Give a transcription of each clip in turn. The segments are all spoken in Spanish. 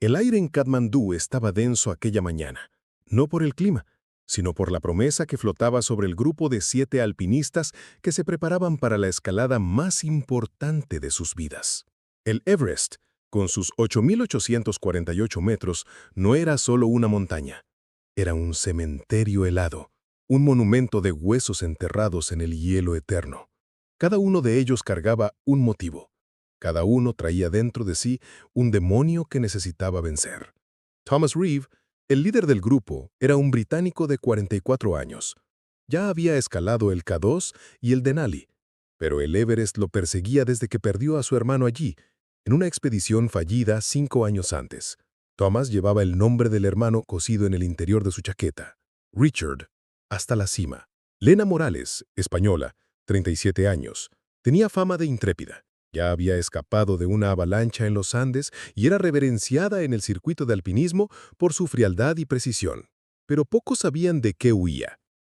El aire en Katmandú estaba denso aquella mañana, no por el clima, sino por la promesa que flotaba sobre el grupo de 7 alpinistas que se preparaban para la escalada más importante de sus vidas. El Everest, con sus 8.848 metros, no era solo una montaña. Era un cementerio helado, un monumento de huesos enterrados en el hielo eterno. Cada uno de ellos cargaba un motivo. Cada uno traía dentro de sí un demonio que necesitaba vencer. Thomas Reeve, el líder del grupo, era un británico de 44 años. Ya había escalado el K2 y el Denali, pero el Everest lo perseguía desde que perdió a su hermano allí, en una expedición fallida 5 años antes. Thomas llevaba el nombre del hermano cosido en el interior de su chaqueta. Richard, hasta la cima. Lena Morales, española, 37 años, tenía fama de intrépida. Ya había escapado de una avalancha en los Andes y era reverenciada en el circuito de alpinismo por su frialdad y precisión. Pero pocos sabían de qué huía.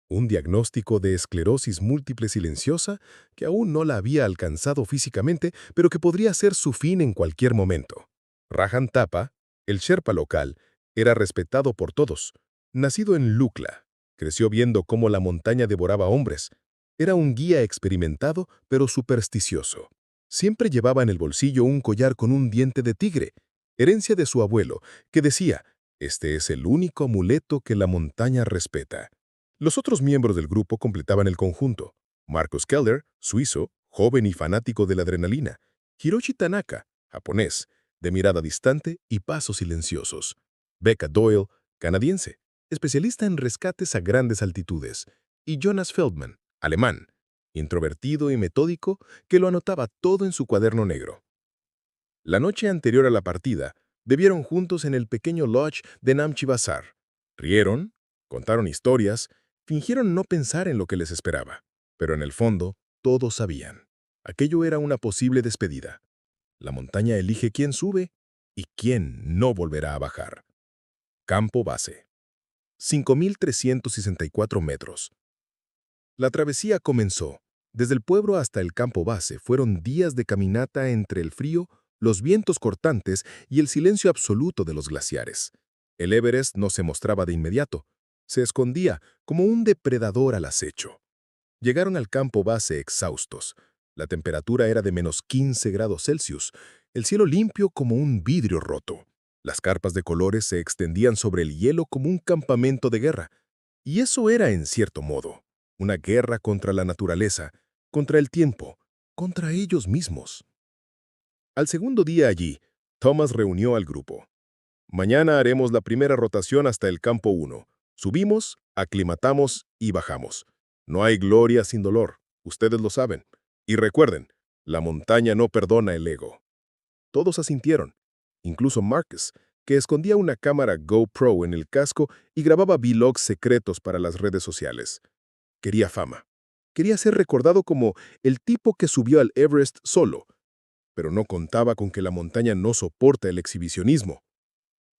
Un diagnóstico de esclerosis múltiple silenciosa que aún no la había alcanzado físicamente, pero que podría ser su fin en cualquier momento. Rajan Thapa, el sherpa local, era respetado por todos. Nacido en Lukla, creció viendo cómo la montaña devoraba hombres. Era un guía experimentado, pero supersticioso. Siempre llevaba en el bolsillo un collar con un diente de tigre, herencia de su abuelo, que decía, «Este es el único amuleto que la montaña respeta». Los otros miembros del grupo completaban el conjunto. Marcus Keller, suizo, joven y fanático de la adrenalina. Hiroshi Tanaka, japonés, de mirada distante y pasos silenciosos. Becca Doyle, canadiense, especialista en rescates a grandes altitudes. Y Jonas Feldman, alemán, introvertido y metódico, que lo anotaba todo en su cuaderno negro. La noche anterior a la partida, bebieron juntos en el pequeño lodge de Namche Bazaar. Rieron, contaron historias, fingieron no pensar en lo que les esperaba. Pero en el fondo, todos sabían. Aquello era una posible despedida. La montaña elige quién sube y quién no volverá a bajar. Campo base. 5.364 metros. La travesía comenzó. Desde el pueblo hasta el campo base fueron días de caminata entre el frío, los vientos cortantes y el silencio absoluto de los glaciares. El Everest no se mostraba de inmediato. Se escondía como un depredador al acecho. Llegaron al campo base exhaustos. La temperatura era de -15 °C, el cielo limpio como un vidrio roto. Las carpas de colores se extendían sobre el hielo como un campamento de guerra. Y eso era, en cierto modo, una guerra contra la naturaleza, contra el tiempo, contra ellos mismos. Al segundo día allí, Thomas reunió al grupo. Mañana haremos la primera rotación hasta el campo 1. Subimos, aclimatamos y bajamos. No hay gloria sin dolor, ustedes lo saben. Y recuerden, la montaña no perdona el ego. Todos asintieron, incluso Marcus, que escondía una cámara GoPro en el casco y grababa vlogs secretos para las redes sociales. Quería fama. Quería ser recordado como el tipo que subió al Everest solo, pero no contaba con que la montaña no soporta el exhibicionismo.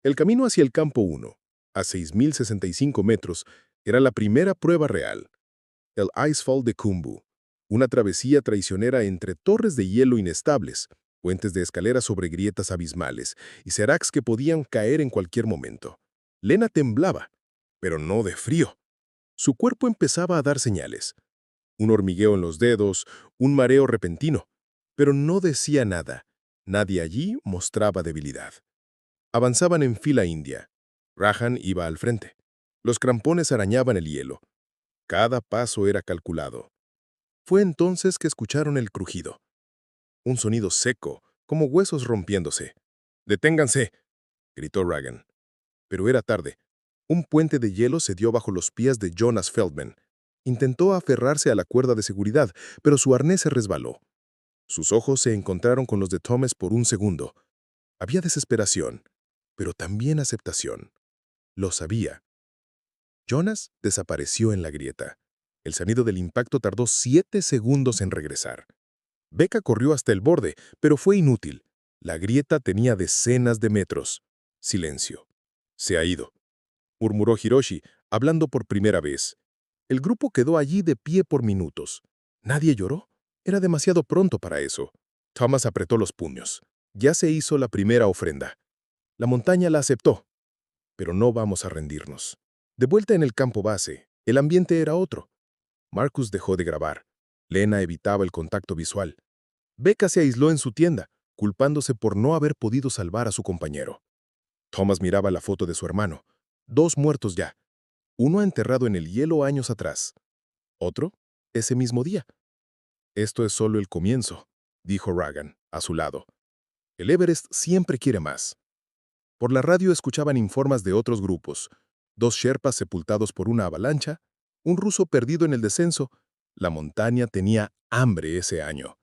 El camino hacia el campo 1, a 6.065 metros, era la primera prueba real. El Icefall de Khumbu, una travesía traicionera entre torres de hielo inestables, puentes de escalera sobre grietas abismales y seracs que podían caer en cualquier momento. Lena temblaba, pero no de frío. Su cuerpo empezaba a dar señales. Un hormigueo en los dedos, un mareo repentino, pero no decía nada. Nadie allí mostraba debilidad. Avanzaban en fila india. Rajan iba al frente. Los crampones arañaban el hielo. Cada paso era calculado. Fue entonces que escucharon el crujido. Un sonido seco, como huesos rompiéndose. «¡Deténganse!», gritó Ragan. Pero era tarde. Un puente de hielo se dio bajo los pies de Jonas Feldman. Intentó aferrarse a la cuerda de seguridad, pero su arnés se resbaló. Sus ojos se encontraron con los de Thomas por un segundo. Había desesperación, pero también aceptación. Lo sabía. Jonas desapareció en la grieta. El sonido del impacto tardó 7 segundos en regresar. Becca corrió hasta el borde, pero fue inútil. La grieta tenía decenas de metros. Silencio. «Se ha ido», murmuró Hiroshi, hablando por primera vez. El grupo quedó allí de pie por minutos. ¿Nadie lloró? Era demasiado pronto para eso. Thomas apretó los puños. Ya se hizo la primera ofrenda. La montaña la aceptó, pero no vamos a rendirnos. De vuelta en el campo base, el ambiente era otro. Marcus dejó de grabar. Lena evitaba el contacto visual. Becca se aisló en su tienda, culpándose por no haber podido salvar a su compañero. Thomas miraba la foto de su hermano. 2 muertos ya. Uno enterrado en el hielo años atrás. Otro, ese mismo día. Esto es solo el comienzo, dijo Ragan, a su lado. El Everest siempre quiere más. Por la radio escuchaban informes de otros grupos. 2 sherpas sepultados por una avalancha, un ruso perdido en el descenso. La montaña tenía hambre ese año.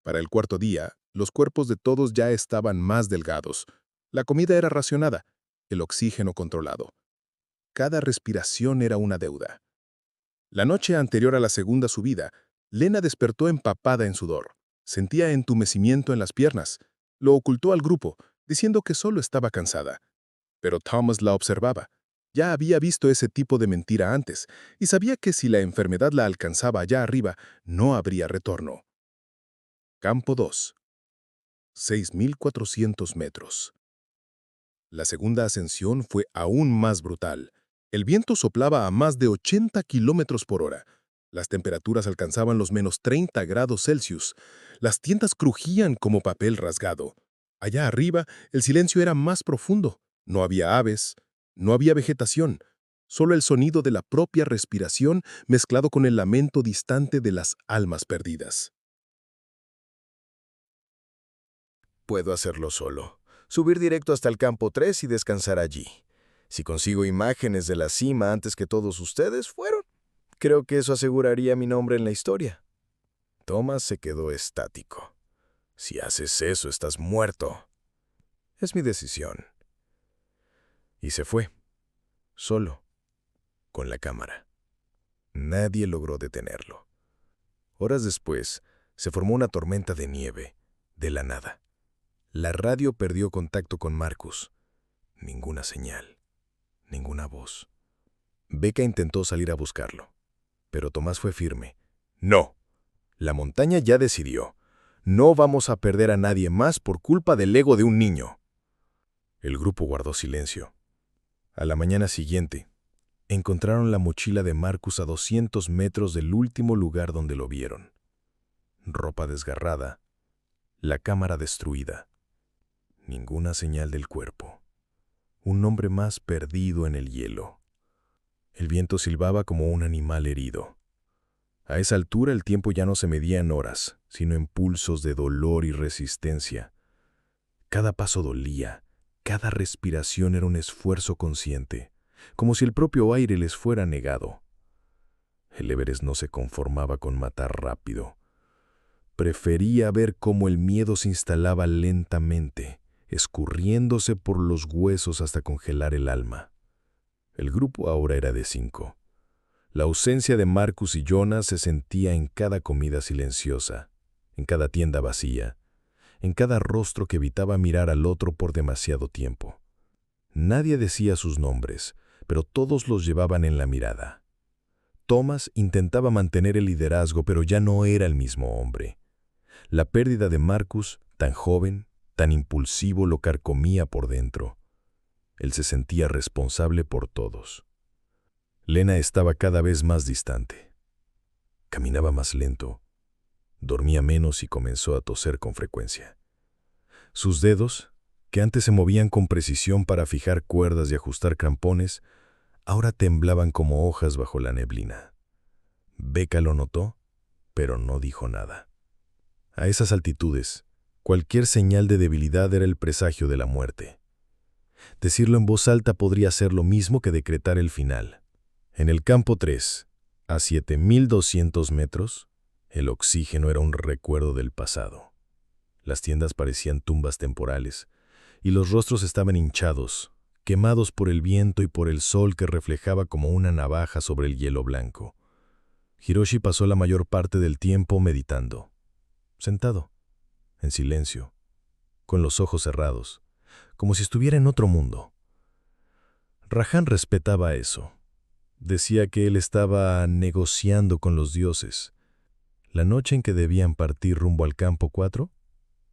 Para el 4.º día, los cuerpos de todos ya estaban más delgados. La comida era racionada, el oxígeno controlado. Cada respiración era una deuda. La noche anterior a la segunda subida, Lena despertó empapada en sudor. Sentía entumecimiento en las piernas. Lo ocultó al grupo, diciendo que solo estaba cansada. Pero Thomas la observaba. Ya había visto ese tipo de mentira antes y sabía que si la enfermedad la alcanzaba allá arriba, no habría retorno. Campo 2. 6.400 metros. La segunda ascensión fue aún más brutal. El viento soplaba a más de 80 kilómetros por hora. Las temperaturas alcanzaban los -30 grados Celsius. Las tiendas crujían como papel rasgado. Allá arriba, el silencio era más profundo. No había aves, no había vegetación. Solo el sonido de la propia respiración mezclado con el lamento distante de las almas perdidas. Puedo hacerlo solo. Subir directo hasta el campo 3 y descansar allí. Si consigo imágenes de la cima antes que todos ustedes fueron, creo que eso aseguraría mi nombre en la historia. Thomas se quedó estático. Si haces eso, estás muerto. Es mi decisión. Y se fue, solo, con la cámara. Nadie logró detenerlo. Horas después, se formó una tormenta de nieve, de la nada. La radio perdió contacto con Marcus. Ninguna señal, ninguna voz. Becca intentó salir a buscarlo, pero Tomás fue firme. No, la montaña ya decidió. No vamos a perder a nadie más por culpa del ego de un niño. El grupo guardó silencio. A la mañana siguiente, encontraron la mochila de Marcus a 200 metros del último lugar donde lo vieron. Ropa desgarrada, la cámara destruida. Ninguna señal del cuerpo. Un hombre más perdido en el hielo. El viento silbaba como un animal herido. A esa altura el tiempo ya no se medía en horas, sino en pulsos de dolor y resistencia. Cada paso dolía, cada respiración era un esfuerzo consciente, como si el propio aire les fuera negado. El Everest no se conformaba con matar rápido. Prefería ver cómo el miedo se instalaba lentamente, escurriéndose por los huesos hasta congelar el alma. El grupo ahora era de 5. La ausencia de Marcus y Jonas se sentía en cada comida silenciosa, en cada tienda vacía, en cada rostro que evitaba mirar al otro por demasiado tiempo. Nadie decía sus nombres, pero todos los llevaban en la mirada. Thomas intentaba mantener el liderazgo, pero ya no era el mismo hombre. La pérdida de Marcus, tan joven, tan impulsivo, lo carcomía por dentro. Él se sentía responsable por todos. Lena estaba cada vez más distante. Caminaba más lento, dormía menos y comenzó a toser con frecuencia. Sus dedos, que antes se movían con precisión para fijar cuerdas y ajustar crampones, ahora temblaban como hojas bajo la neblina. Becca lo notó, pero no dijo nada. A esas altitudes, cualquier señal de debilidad era el presagio de la muerte. Decirlo en voz alta podría ser lo mismo que decretar el final. En el campo 3, a 7.200 metros, el oxígeno era un recuerdo del pasado. Las tiendas parecían tumbas temporales, y los rostros estaban hinchados, quemados por el viento y por el sol que reflejaba como una navaja sobre el hielo blanco. Hiroshi pasó la mayor parte del tiempo meditando, sentado, en silencio, con los ojos cerrados, como si estuviera en otro mundo. Rajan respetaba eso. Decía que él estaba negociando con los dioses. La noche en que debían partir rumbo al campo 4,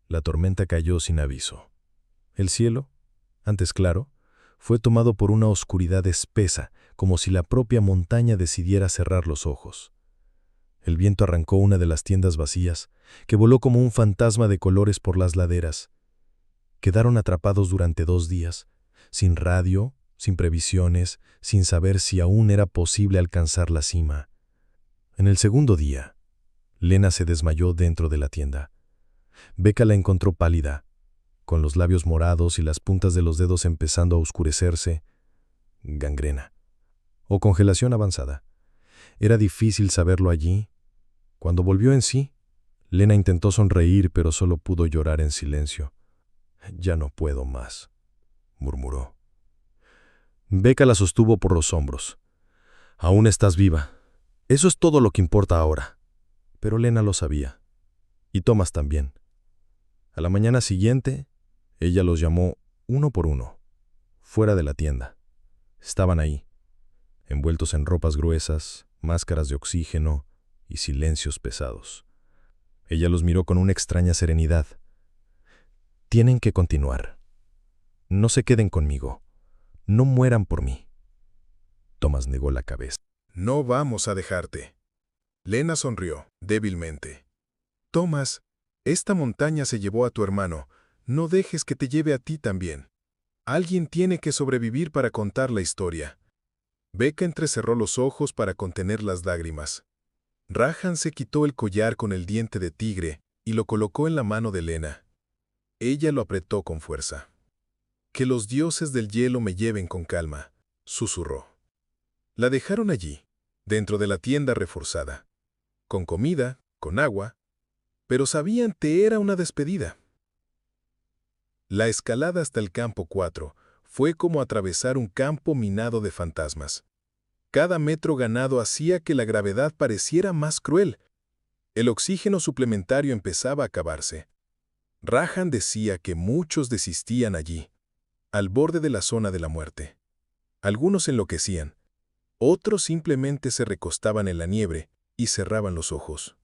la tormenta cayó sin aviso. El cielo, Antes claro, fue tomado por una oscuridad espesa, como si la propia montaña decidiera cerrar los ojos. El viento arrancó una de las tiendas vacías, que voló como un fantasma de colores por las laderas. Quedaron atrapados durante 2 días, sin radio, sin previsiones, sin saber si aún era posible alcanzar la cima. En el segundo día, Lena se desmayó dentro de la tienda. Becca la encontró pálida, con los labios morados y las puntas de los dedos empezando a oscurecerse. Gangrena. O congelación avanzada. Era difícil saberlo allí. Cuando volvió en sí, Lena intentó sonreír, pero solo pudo llorar en silencio. «Ya no puedo más», murmuró. Becca la sostuvo por los hombros. «Aún estás viva. Eso es todo lo que importa ahora». Pero Lena lo sabía. Y Thomas también. A la mañana siguiente, ella los llamó uno por uno, fuera de la tienda. Estaban ahí, envueltos en ropas gruesas, máscaras de oxígeno y silencios pesados. Ella los miró con una extraña serenidad. «Tienen que continuar. No se queden conmigo. No mueran por mí». Thomas negó la cabeza. «No vamos a dejarte». Lena sonrió, débilmente. «Thomas, esta montaña se llevó a tu hermano. No dejes que te lleve a ti también. Alguien tiene que sobrevivir para contar la historia». Becca entrecerró los ojos para contener las lágrimas. Rajan se quitó el collar con el diente de tigre y lo colocó en la mano de Lena. Ella lo apretó con fuerza. «Que los dioses del hielo me lleven con calma», susurró. La dejaron allí, dentro de la tienda reforzada, con comida, con agua, pero sabían que era una despedida. La escalada hasta el campo 4 fue como atravesar un campo minado de fantasmas. Cada metro ganado hacía que la gravedad pareciera más cruel. El oxígeno suplementario empezaba a acabarse. Rajan decía que muchos desistían allí, al borde de la zona de la muerte. Algunos enloquecían, otros simplemente se recostaban en la nieve y cerraban los ojos.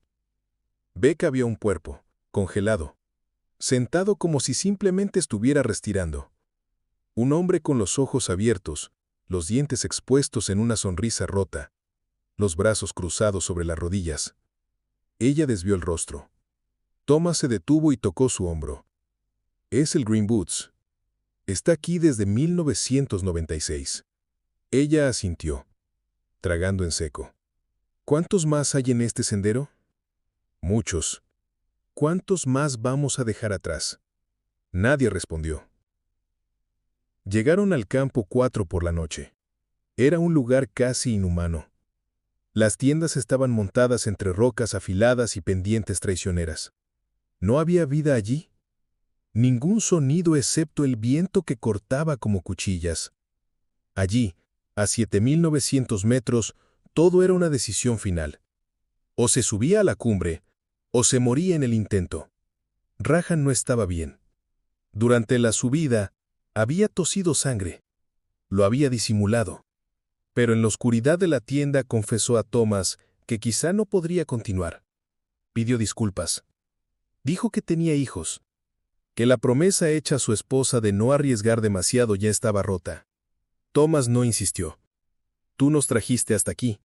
Becca vio un cuerpo, congelado, sentado como si simplemente estuviera respirando. Un hombre con los ojos abiertos, los dientes expuestos en una sonrisa rota, los brazos cruzados sobre las rodillas. Ella desvió el rostro. Thomas se detuvo y tocó su hombro. «Es el Green Boots. Está aquí desde 1996. Ella asintió, tragando en seco. «¿Cuántos más hay en este sendero?» «Muchos. ¿Cuántos más vamos a dejar atrás?» Nadie respondió. Llegaron al campo 4 por la noche. Era un lugar casi inhumano. Las tiendas estaban montadas entre rocas afiladas y pendientes traicioneras. No había vida allí. Ningún sonido excepto el viento que cortaba como cuchillas. Allí, a 7.900 metros, todo era una decisión final. O se subía a la cumbre, o se moría en el intento. Rajan no estaba bien. Durante la subida, había tosido sangre. Lo había disimulado. Pero en la oscuridad de la tienda confesó a Thomas que quizá no podría continuar. Pidió disculpas. Dijo que tenía hijos, que la promesa hecha a su esposa de no arriesgar demasiado ya estaba rota. Thomas no insistió. «Tú nos trajiste hasta aquí.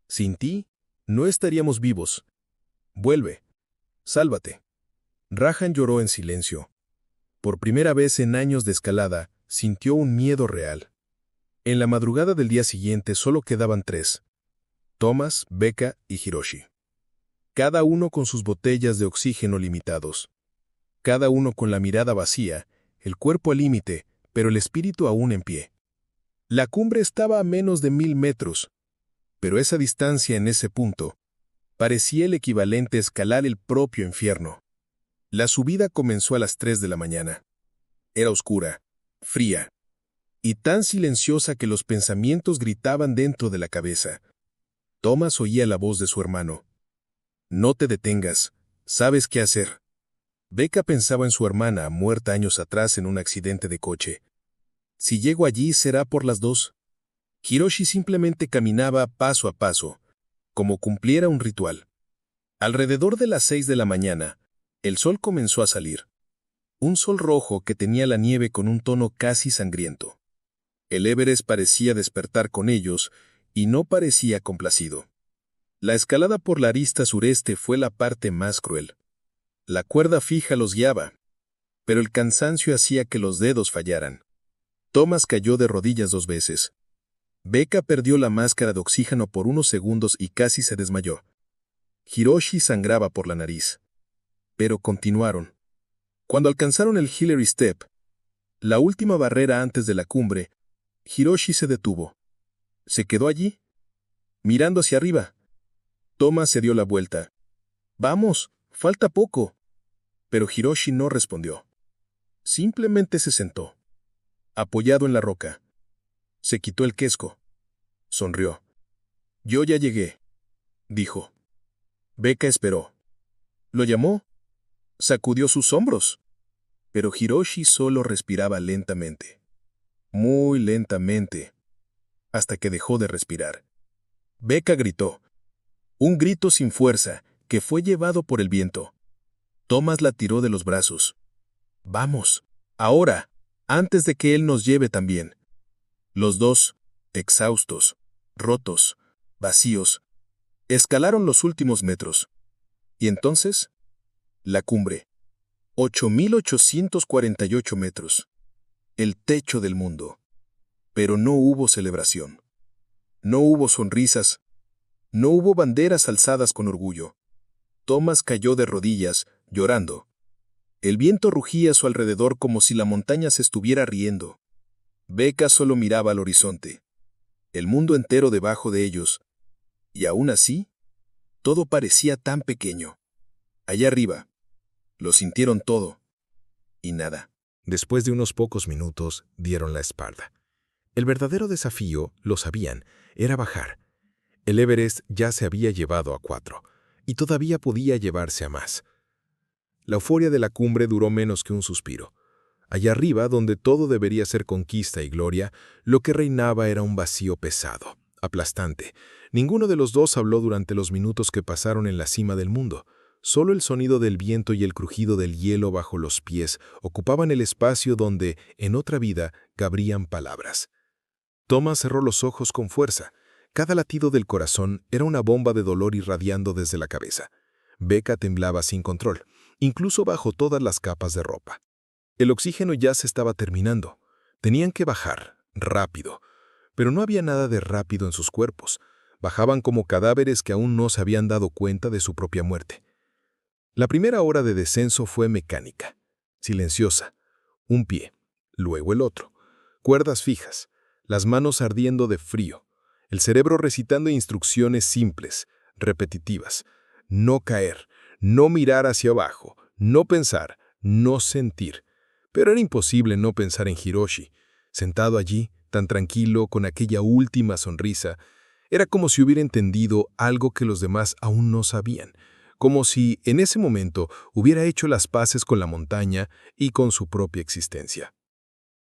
Sin ti, no estaríamos vivos. Vuelve. Sálvate». Rajan lloró en silencio. Por primera vez en años de escalada, sintió un miedo real. En la madrugada del día siguiente solo quedaban 3. Thomas, Becca y Hiroshi. Cada uno con sus botellas de oxígeno limitados. Cada uno con la mirada vacía, el cuerpo al límite, pero el espíritu aún en pie. La cumbre estaba a menos de 1.000 metros, pero esa distancia en ese punto parecía el equivalente a escalar el propio infierno. La subida comenzó a las 3 de la mañana. Era oscura, fría, y tan silenciosa que los pensamientos gritaban dentro de la cabeza. Thomas oía la voz de su hermano. «No te detengas, sabes qué hacer». Becca pensaba en su hermana, muerta años atrás en un accidente de coche. «Si llego allí, será por las 2». Hiroshi simplemente caminaba paso a paso, como cumpliera un ritual. Alrededor de las 6 de la mañana, el sol comenzó a salir. Un sol rojo que tenía la nieve con un tono casi sangriento. El Everest parecía despertar con ellos y no parecía complacido. La escalada por la arista sureste fue la parte más cruel. La cuerda fija los guiaba, pero el cansancio hacía que los dedos fallaran. Thomas cayó de rodillas 2 veces. Becca perdió la máscara de oxígeno por unos segundos y casi se desmayó. Hiroshi sangraba por la nariz. Pero continuaron. Cuando alcanzaron el Hillary Step, la última barrera antes de la cumbre, Hiroshi se detuvo. Se quedó allí, mirando hacia arriba. Thomas se dio la vuelta. «Vamos, falta poco». Pero Hiroshi no respondió. Simplemente se sentó, apoyado en la roca. Se quitó el casco. Sonrió. «Yo ya llegué», dijo. Becca esperó. Lo llamó. Sacudió sus hombros. Pero Hiroshi solo respiraba lentamente. Muy lentamente. Hasta que dejó de respirar. Becca gritó. Un grito sin fuerza, que fue llevado por el viento. Thomas la tiró de los brazos. «Vamos, ahora, antes de que él nos lleve también». Los dos, exhaustos, rotos, vacíos, escalaron los últimos metros. Y entonces, la cumbre. 8.848 metros. El techo del mundo. Pero no hubo celebración. No hubo sonrisas. No hubo banderas alzadas con orgullo. Thomas cayó de rodillas, llorando. El viento rugía a su alrededor como si la montaña se estuviera riendo. Becca solo miraba al horizonte. El mundo entero debajo de ellos. Y aún así, todo parecía tan pequeño. Allá arriba, lo sintieron todo. Y nada. Después de unos pocos minutos, dieron la espalda. El verdadero desafío, lo sabían, era bajar. El Everest ya se había llevado a 4, y todavía podía llevarse a más. La euforia de la cumbre duró menos que un suspiro. Allá arriba, donde todo debería ser conquista y gloria, lo que reinaba era un vacío pesado, aplastante. Ninguno de los dos habló durante los minutos que pasaron en la cima del mundo. Solo el sonido del viento y el crujido del hielo bajo los pies ocupaban el espacio donde, en otra vida, cabrían palabras. Thomas cerró los ojos con fuerza. Cada latido del corazón era una bomba de dolor irradiando desde la cabeza. Becca temblaba sin control, incluso bajo todas las capas de ropa. El oxígeno ya se estaba terminando. Tenían que bajar, rápido. Pero no había nada de rápido en sus cuerpos. Bajaban como cadáveres que aún no se habían dado cuenta de su propia muerte. La primera hora de descenso fue mecánica, silenciosa. Un pie, luego el otro. Cuerdas fijas, las manos ardiendo de frío. El cerebro recitando instrucciones simples, repetitivas. No caer, no mirar hacia abajo, no pensar, no sentir. Pero era imposible no pensar en Hiroshi. Sentado allí, tan tranquilo, con aquella última sonrisa, era como si hubiera entendido algo que los demás aún no sabían. Como si, en ese momento, hubiera hecho las paces con la montaña y con su propia existencia.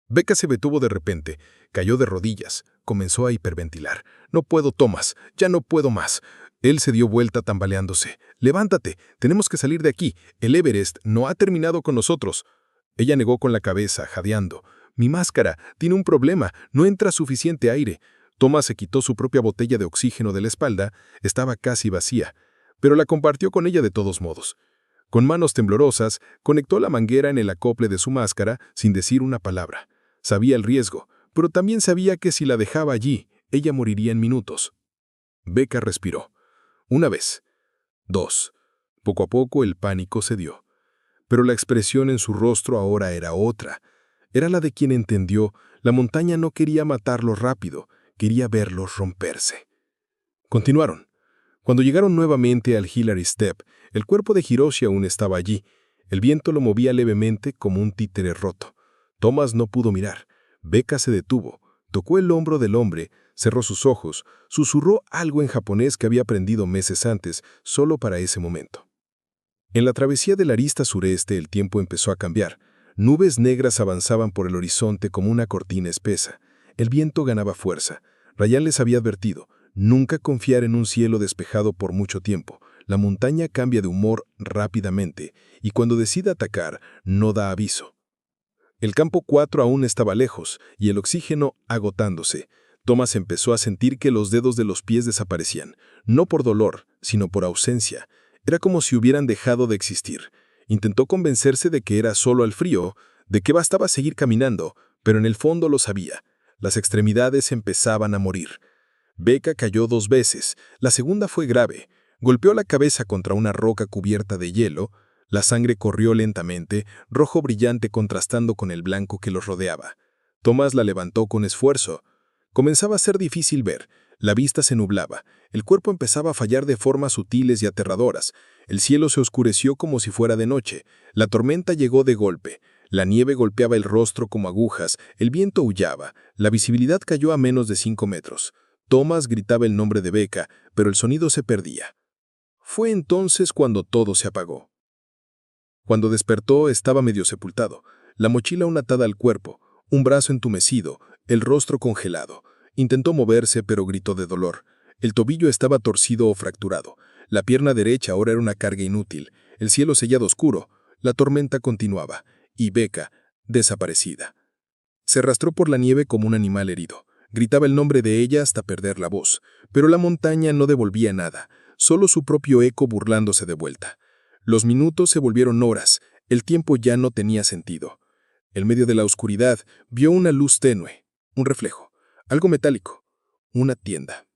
Becca se detuvo de repente, cayó de rodillas, comenzó a hiperventilar. «No puedo, Thomas, ya no puedo más». Él se dio vuelta tambaleándose. «Levántate, tenemos que salir de aquí. El Everest no ha terminado con nosotros». Ella negó con la cabeza, jadeando. «Mi máscara tiene un problema, no entra suficiente aire». Thomas se quitó su propia botella de oxígeno de la espalda, estaba casi vacía, pero la compartió con ella de todos modos. Con manos temblorosas, conectó la manguera en el acople de su máscara sin decir una palabra. Sabía el riesgo, pero también sabía que si la dejaba allí, ella moriría en minutos. Becca respiró. Una vez. 2. Poco a poco el pánico cedió. Pero la expresión en su rostro ahora era otra. Era la de quien entendió, la montaña no quería matarlos rápido, quería verlos romperse. Continuaron. Cuando llegaron nuevamente al Hillary Step, el cuerpo de Hiroshi aún estaba allí. El viento lo movía levemente como un títere roto. Thomas no pudo mirar. Becca se detuvo, tocó el hombro del hombre, cerró sus ojos, susurró algo en japonés que había aprendido meses antes, solo para ese momento. En la travesía de la arista sureste el tiempo empezó a cambiar. Nubes negras avanzaban por el horizonte como una cortina espesa. El viento ganaba fuerza. Ryan les había advertido, nunca confiar en un cielo despejado por mucho tiempo. La montaña cambia de humor rápidamente y cuando decide atacar, no da aviso. El campo 4 aún estaba lejos y el oxígeno agotándose. Thomas empezó a sentir que los dedos de los pies desaparecían, no por dolor, sino por ausencia. Era como si hubieran dejado de existir. Intentó convencerse de que era solo el frío, de que bastaba seguir caminando, pero en el fondo lo sabía. Las extremidades empezaban a morir. Becca cayó 2 veces. La segunda fue grave. Golpeó la cabeza contra una roca cubierta de hielo. La sangre corrió lentamente, rojo brillante contrastando con el blanco que los rodeaba. Thomas la levantó con esfuerzo. Comenzaba a ser difícil ver. La vista se nublaba. El cuerpo empezaba a fallar de formas sutiles y aterradoras. El cielo se oscureció como si fuera de noche. La tormenta llegó de golpe. La nieve golpeaba el rostro como agujas. El viento aullaba. La visibilidad cayó a menos de 5 metros. Thomas gritaba el nombre de Becca, pero el sonido se perdía. Fue entonces cuando todo se apagó. Cuando despertó estaba medio sepultado, la mochila aún atada al cuerpo, un brazo entumecido, el rostro congelado. Intentó moverse, pero gritó de dolor. El tobillo estaba torcido o fracturado. La pierna derecha ahora era una carga inútil. El cielo sellado oscuro. La tormenta continuaba. Y Becca, desaparecida. Se arrastró por la nieve como un animal herido. Gritaba el nombre de ella hasta perder la voz. Pero la montaña no devolvía nada, solo su propio eco burlándose de vuelta. Los minutos se volvieron horas. El tiempo ya no tenía sentido. En medio de la oscuridad, vio una luz tenue, un reflejo, algo metálico, una tienda.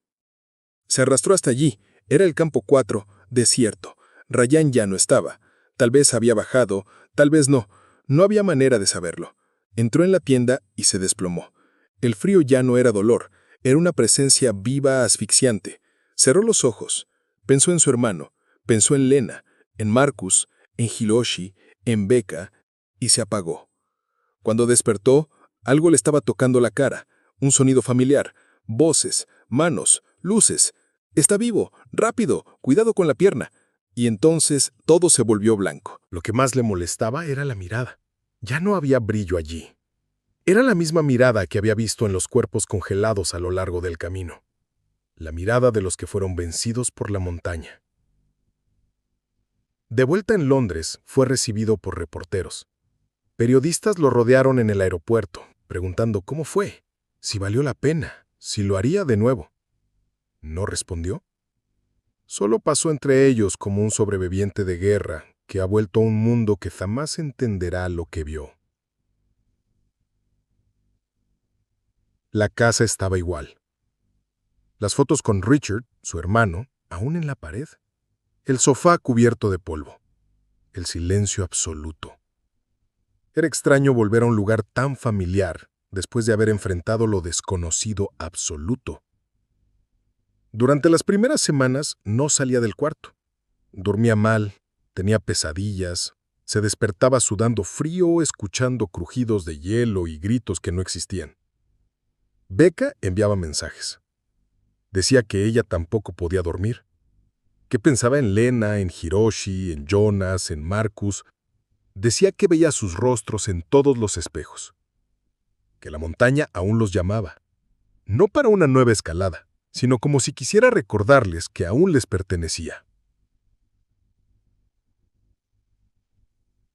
Se arrastró hasta allí. Era el campo 4, desierto. Ryan ya no estaba. Tal vez había bajado, tal vez no. No había manera de saberlo. Entró en la tienda y se desplomó. El frío ya no era dolor, era una presencia viva, asfixiante. Cerró los ojos. Pensó en su hermano, pensó en Lena, en Marcus, en Hiroshi, en Becca, y se apagó. Cuando despertó, algo le estaba tocando la cara, un sonido familiar, voces, manos, luces. «Está vivo, rápido, cuidado con la pierna». Y entonces todo se volvió blanco. Lo que más le molestaba era la mirada. Ya no había brillo allí. Era la misma mirada que había visto en los cuerpos congelados a lo largo del camino. La mirada de los que fueron vencidos por la montaña. De vuelta en Londres, fue recibido por reporteros. Periodistas lo rodearon en el aeropuerto, preguntando cómo fue, si valió la pena, si lo haría de nuevo. No respondió. Solo pasó entre ellos como un sobreviviente de guerra que ha vuelto a un mundo que jamás entenderá lo que vio. La casa estaba igual. Las fotos con Richard, su hermano, aún en la pared. El sofá cubierto de polvo. El silencio absoluto. Era extraño volver a un lugar tan familiar después de haber enfrentado lo desconocido absoluto. Durante las primeras semanas no salía del cuarto. Dormía mal, tenía pesadillas, se despertaba sudando frío, escuchando crujidos de hielo y gritos que no existían. Becca enviaba mensajes. Decía que ella tampoco podía dormir, que pensaba en Lena, en Hiroshi, en Jonas, en Marcus. Decía que veía sus rostros en todos los espejos, que la montaña aún los llamaba, no para una nueva escalada, sino como si quisiera recordarles que aún les pertenecía.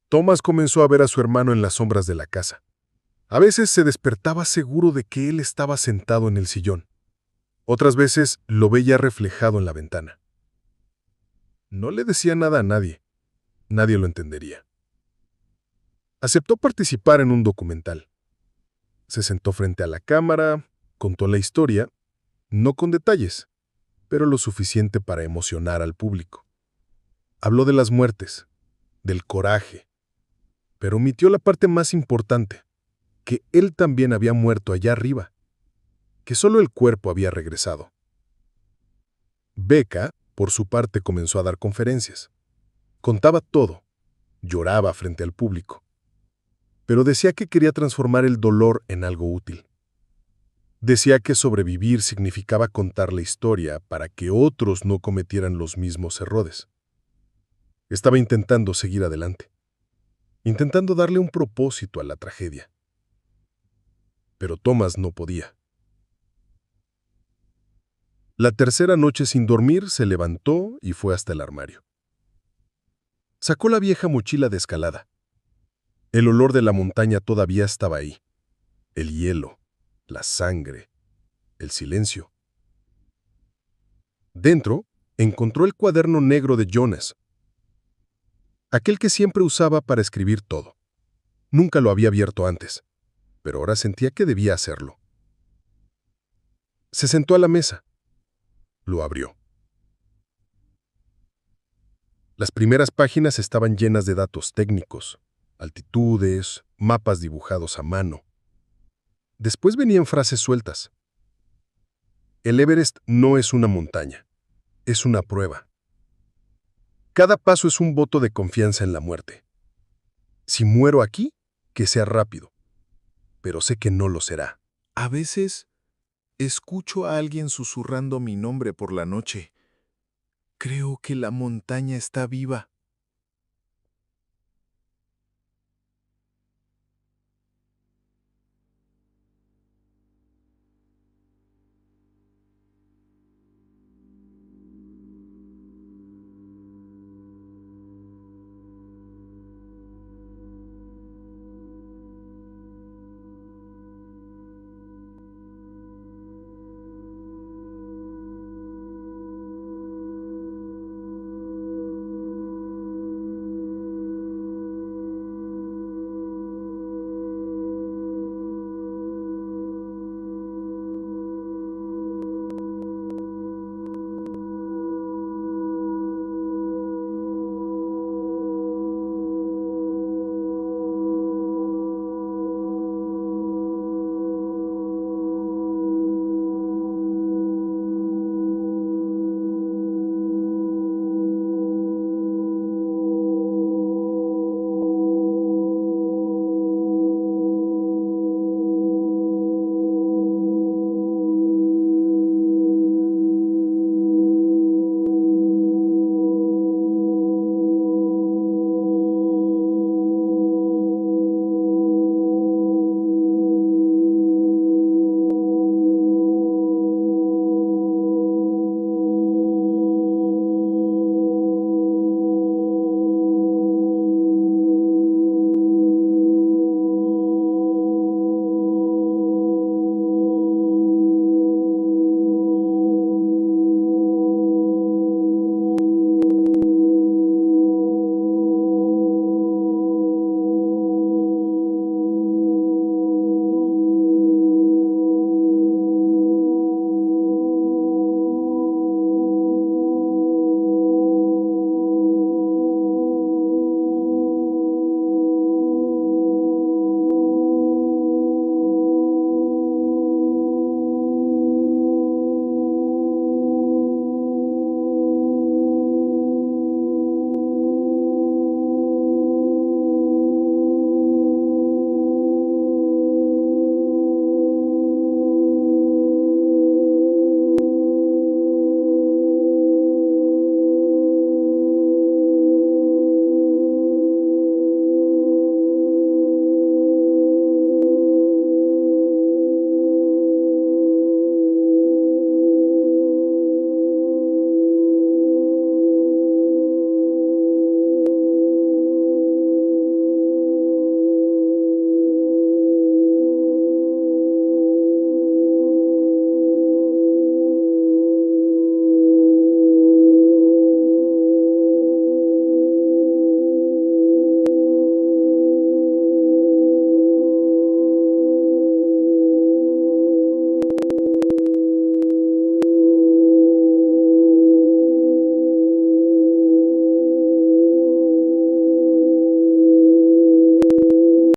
Thomas comenzó a ver a su hermano en las sombras de la casa. A veces se despertaba seguro de que él estaba sentado en el sillón. Otras veces lo veía reflejado en la ventana. No le decía nada a nadie. Nadie lo entendería. Aceptó participar en un documental. Se sentó frente a la cámara, contó la historia, no con detalles, pero lo suficiente para emocionar al público. Habló de las muertes, del coraje, pero omitió la parte más importante, que él también había muerto allá arriba, que solo el cuerpo había regresado. Becca, por su parte, comenzó a dar conferencias. Contaba todo, lloraba frente al público, pero decía que quería transformar el dolor en algo útil. Decía que sobrevivir significaba contar la historia para que otros no cometieran los mismos errores. Estaba intentando seguir adelante, intentando darle un propósito a la tragedia. Pero Thomas no podía. La tercera noche sin dormir se levantó y fue hasta el armario. Sacó la vieja mochila de escalada. El olor de la montaña todavía estaba ahí. El hielo, la sangre, el silencio. Dentro, encontró el cuaderno negro de Jonas, aquel que siempre usaba para escribir todo. Nunca lo había abierto antes, pero ahora sentía que debía hacerlo. Se sentó a la mesa. Lo abrió. Las primeras páginas estaban llenas de datos técnicos, altitudes, mapas dibujados a mano. Después venían frases sueltas. El Everest no es una montaña, es una prueba. Cada paso es un voto de confianza en la muerte. Si muero aquí, que sea rápido, pero sé que no lo será. A veces escucho a alguien susurrando mi nombre por la noche. Creo que la montaña está viva.